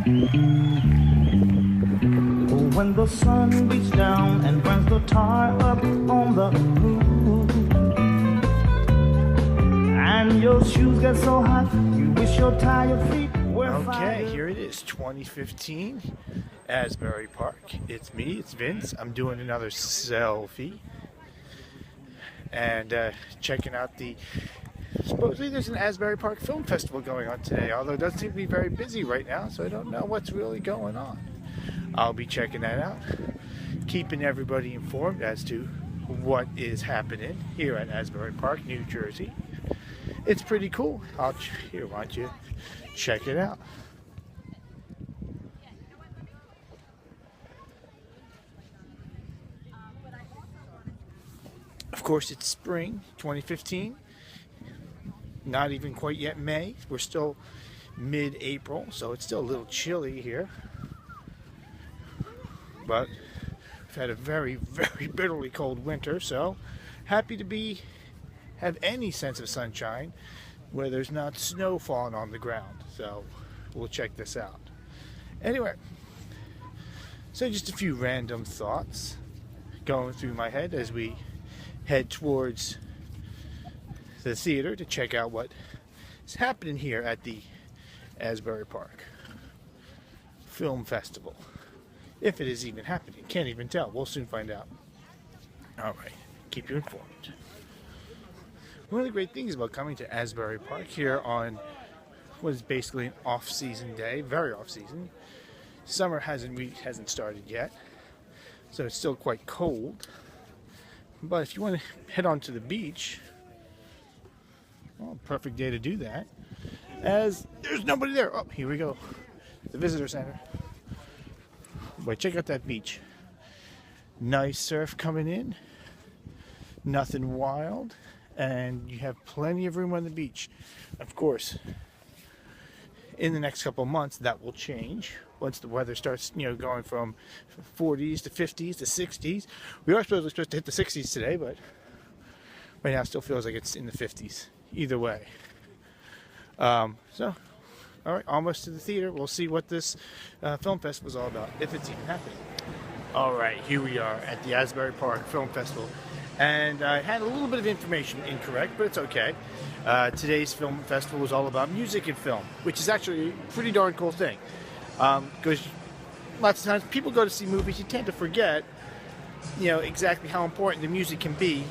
When the sun beats down and burns the tar up on the roof, and your shoes get so hot, you wish your tired feet were Okay, here it is, 2015, Asbury Park. It's me, it's Vince. I'm doing another selfie. And checking out supposedly there's an Asbury Park Film Festival going on today, although it doesn't seem to be very busy right now, so I don't know what's really going on. I'll be checking that out, keeping everybody informed as to what is happening here at Asbury Park, New Jersey. It's pretty cool. Why don't you check it out? Of course, it's spring 2015. Not even quite yet May. We're still mid-April, so it's still a little chilly here. But we've had a very, very bitterly cold winter, so happy to have any sense of sunshine where there's not snow falling on the ground. So we'll check this out. Anyway, so just a few random thoughts going through my head as we head towards the theater to check out what is happening here at the Asbury Park Film Festival. If it is even happening. Can't even tell. We'll soon find out. Alright, keep you informed. One of the great things about coming to Asbury Park here on what is basically an off-season day, very off-season. Summer hasn't started yet, so it's still quite cold. But if you want to head on to the beach, well, perfect day to do that, as there's nobody there. Oh, here we go. The visitor center. But check out that beach. Nice surf coming in. Nothing wild. And you have plenty of room on the beach. Of course, in the next couple of months, that will change. Once the weather starts, going from 40s to 50s to 60s. We are supposed to hit the 60s today, but right now it still feels like it's in the 50s. Either way. All right, almost to the theater. We'll see what this film festival is all about, if it's even happening. All right, here we are at the Asbury Park Film Festival. And I had a little bit of information incorrect, but it's okay. Today's film festival was all about music and film, which is actually a pretty darn cool thing. Because lots of times people go to see movies, you tend to forget, exactly how important the music can be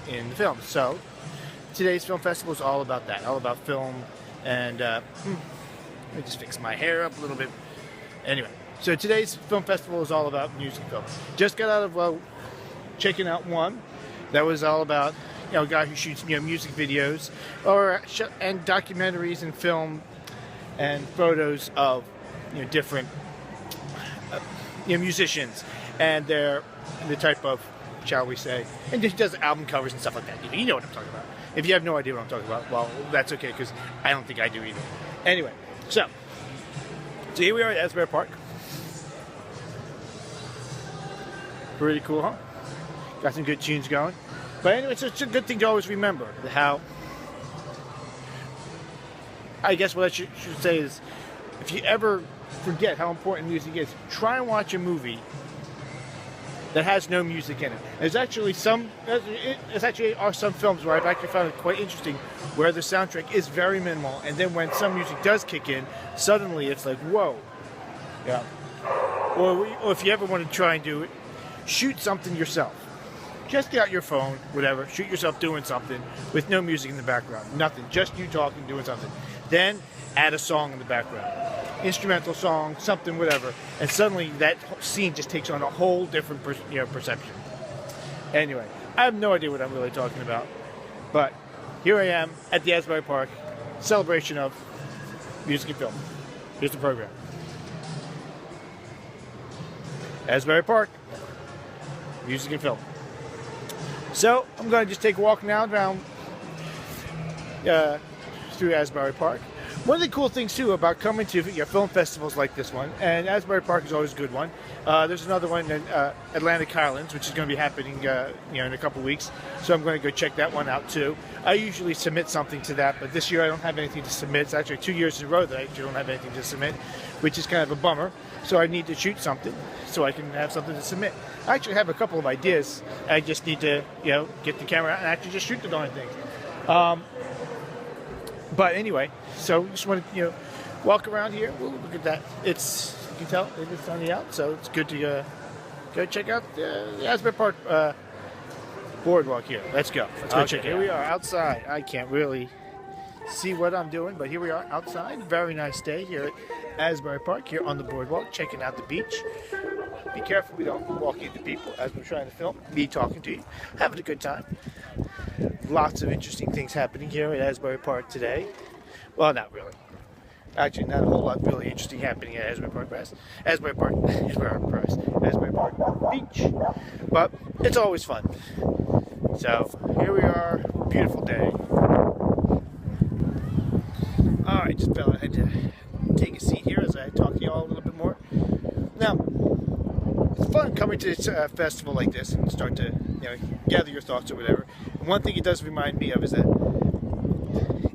in the film. So today's film festival is all about that, all about film. And let me just fix my hair up a little bit. Anyway, so today's film festival is all about music film. Just got out of checking out one that was all about a guy who shoots music videos and documentaries and film and photos of different musicians and the type of, shall we say, and he does album covers and stuff like that. You know what I'm talking about. If you have no idea what I'm talking about, well, that's okay, because I don't think I do either. Anyway, so here we are at Asbury Park. Pretty cool, huh? Got some good tunes going. But anyway, it's a good thing to always remember how, I guess what I should say is, if you ever forget how important music is, try and watch a movie that has no music in it. There's actually some films where I've actually found it quite interesting, where the soundtrack is very minimal, and then when some music does kick in, suddenly it's like, whoa. Yeah. Or if you ever want to try and do it, shoot something yourself. Just get out your phone, whatever, shoot yourself doing something with no music in the background. Nothing, just you talking, doing something. Then add a song in the background. Instrumental song, something, whatever, and suddenly that scene just takes on a whole different perception. Anyway, I have no idea what I'm really talking about, but here I am at the Asbury Park celebration of music and film. Here's the program. Asbury Park, music and film. So I'm going to just take a walk now down through Asbury Park. One of the cool things too about coming to film festivals like this one, and Asbury Park is always a good one. There's another one in Atlantic Highlands, which is going to be happening in a couple weeks. So I'm going to go check that one out too. I usually submit something to that, but this year I don't have anything to submit. It's actually 2 years in a row that I actually don't have anything to submit, which is kind of a bummer. So I need to shoot something so I can have something to submit. I actually have a couple of ideas. I just need to get the camera out and actually just shoot the darn things. But anyway, so just want to walk around here. Ooh, look at that. It's, you can tell it's sunny out, so it's good to go check out the Asbury Park boardwalk here. Let's go. Let's go check it out. Here we are outside. I can't really see what I'm doing, but here we are outside. Very nice day here at Asbury Park, here on the boardwalk, checking out the beach. Be careful we don't walk into people as we're trying to film. Me talking to you, having a good time. Lots of interesting things happening here at Asbury Park today. Well, not really. Actually, not a whole lot really interesting happening at Asbury Park Beach. But it's always fun. So here we are, beautiful day. All right, just felt I had to take a seat here as I talk to you all a little bit more. Now, it's fun coming to a festival like this and start to gather your thoughts or whatever. And one thing it does remind me of is that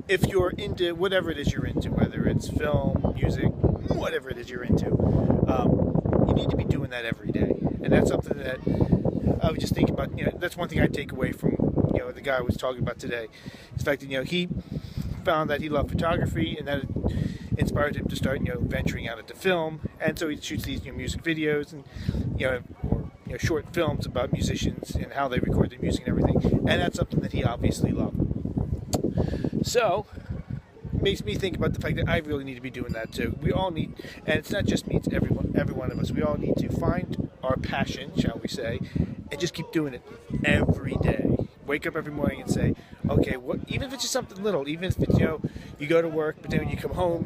if you're into whatever it is you're into, whether it's film, music, whatever it is you're into, you need to be doing that every day. And that's something that I was just thinking about. That's one thing I take away from the guy I was talking about today. Is the fact that he found that he loved photography, and that it inspired him to start venturing out into film. And so he shoots these music videos and or short films about musicians and how they record their music and everything. And that's something that he obviously loved. So it makes me think about the fact that I really need to be doing that too. We all need, and it's not just me, it's every one of us. We all need to find our passion, shall we say, and just keep doing it every day. Wake up every morning and say, okay, even if it's just something little, even if it's, you go to work, but then when you come home,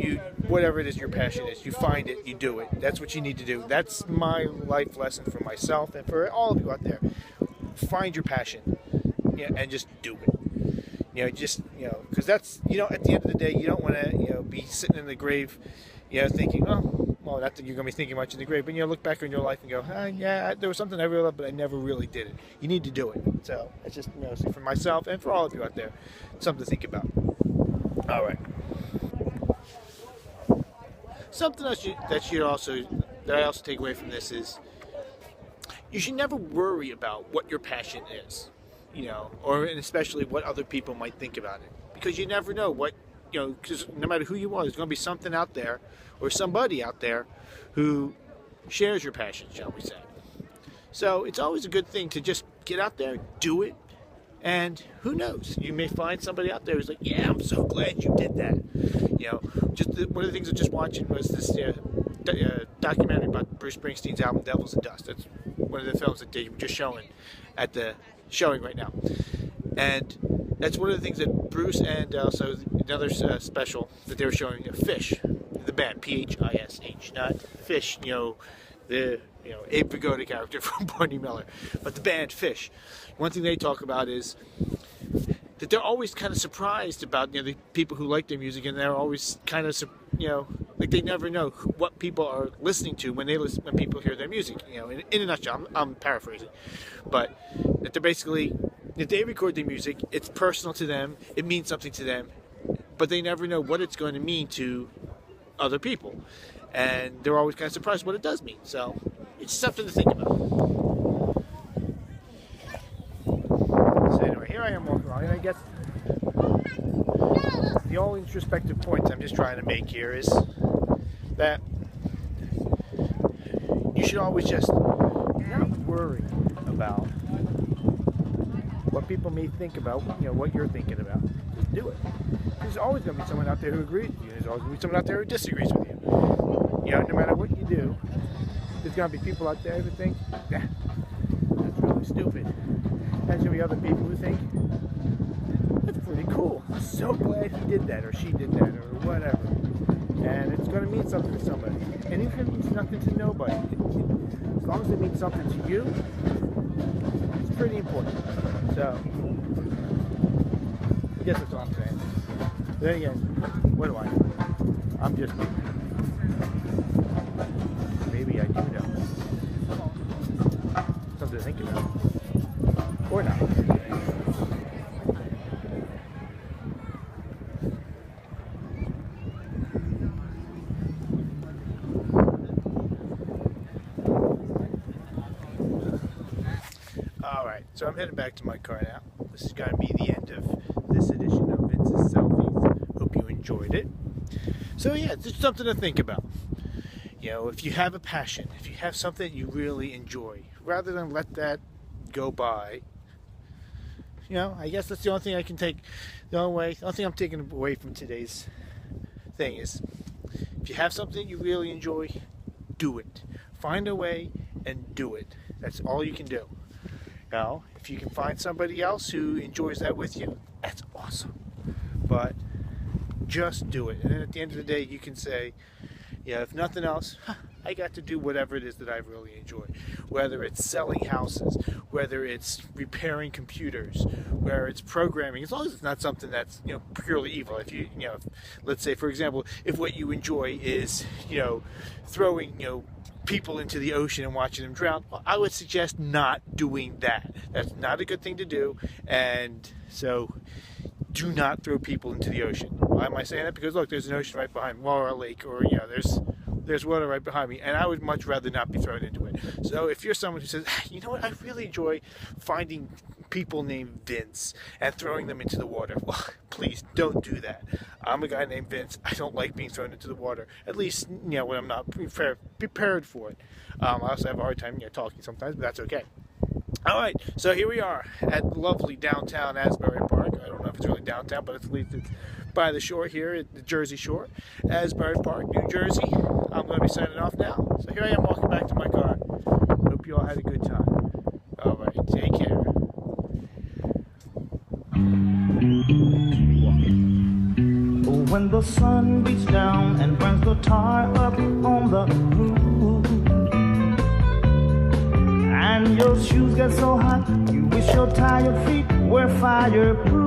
whatever it is your passion is, you find it, you do it. That's what you need to do. That's my life lesson for myself and for all of you out there. Find your passion, and just do it. Because that's, at the end of the day, you don't want to, be sitting in the grave, thinking, well, not that you're going to be thinking much in the grave, but look back on your life and go, yeah, there was something I really loved, but I never really did it. You need to do it. So it's just, for myself and for all of you out there, something to think about. All right. Something else that I also take away from this is you should never worry about what your passion is, and especially what other people might think about it, because you never know what. Because no matter who you are, there's going to be something out there or somebody out there who shares your passion, shall we say. So it's always a good thing to just get out there, do it, and who knows? You may find somebody out there who's like, yeah, I'm so glad you did that. One of the things I was just watching was this documentary about Bruce Springsteen's album Devils and Dust. That's one of the films that they were just showing at the showing right now. And that's one of the things that Bruce and also another special that they were showing, Fish, the band, P-H-I-S-H, not Fish, the Abe Vigoda character from Barney Miller, but the band Fish. One thing they talk about is that they're always kind of surprised about the people who like their music, and they're always kind of like they never know what people are listening to when people hear their music. In a nutshell, I'm paraphrasing, but that they're basically. If they record their music, it's personal to them, it means something to them, but they never know what it's going to mean to other people. And they're always kind of surprised what it does mean. So it's something to think about. So anyway, here I am walking around, and I guess the only introspective point I'm just trying to make here is that you should always just not worry about what people may think about, what you're thinking about. Just do it. There's always going to be someone out there who agrees with you. There's always going to be someone out there who disagrees with you. No matter what you do, there's going to be people out there who think, that's really stupid. And there's going to be other people who think, that's pretty cool. I'm so glad he did that, or she did that, or whatever. And it's going to mean something to somebody. And even if it means nothing to nobody, as long as it means something to you, it's pretty important. So, I guess that's all I'm saying. Then again, what do I know? I'm just, maybe I do know. Something to think about. Or not. Alright, so I'm heading back to my car now. This is going to be the end of this edition of Vince's Selfies. Hope you enjoyed it. So yeah, it's just something to think about. You know, if you have a passion, if you have something you really enjoy, rather than let that go by, you know, I guess that's the only thing I can take. The only thing I'm taking away from today's thing is, if you have something you really enjoy, do it. Find a way and do it. That's all you can do. Now, if you can find somebody else who enjoys that with you, that's awesome. But just do it. And then at the end of the day, you can say, yeah, if nothing else, I got to do whatever it is that I really enjoy. Whether it's selling houses, whether it's repairing computers, whether it's programming, as long as it's not something that's, you know, purely evil. If you, you know, let's say, for example, if what you enjoy is, you know, throwing, you know, people into the ocean and watching them drown, well, I would suggest not doing that. That's not a good thing to do, and so do not throw people into the ocean. Why am I saying that? Because look, there's an ocean right behind me, or a lake, or, you know, there's water right behind me, and I would much rather not be thrown into it. So if you're someone who says, you know what, I really enjoy finding people named Vince and throwing them into the water, well, please don't do that. I'm a guy named Vince. I don't like being thrown into the water, at least, you know, when I'm not prepared for it. I also have a hard time, you know, talking sometimes, but that's okay. All right, so here we are at lovely downtown Asbury Park. I don't know if it's really downtown, but at least it's by the shore here at the Jersey Shore, Asbury Park, New Jersey. I'm going to be signing off now. So here I am walking back to my car. Hope you all had a good time. All right, take care. When the sun beats down and burns the tar up on the roof, and your shoes get so hot, you wish your tired feet were fireproof.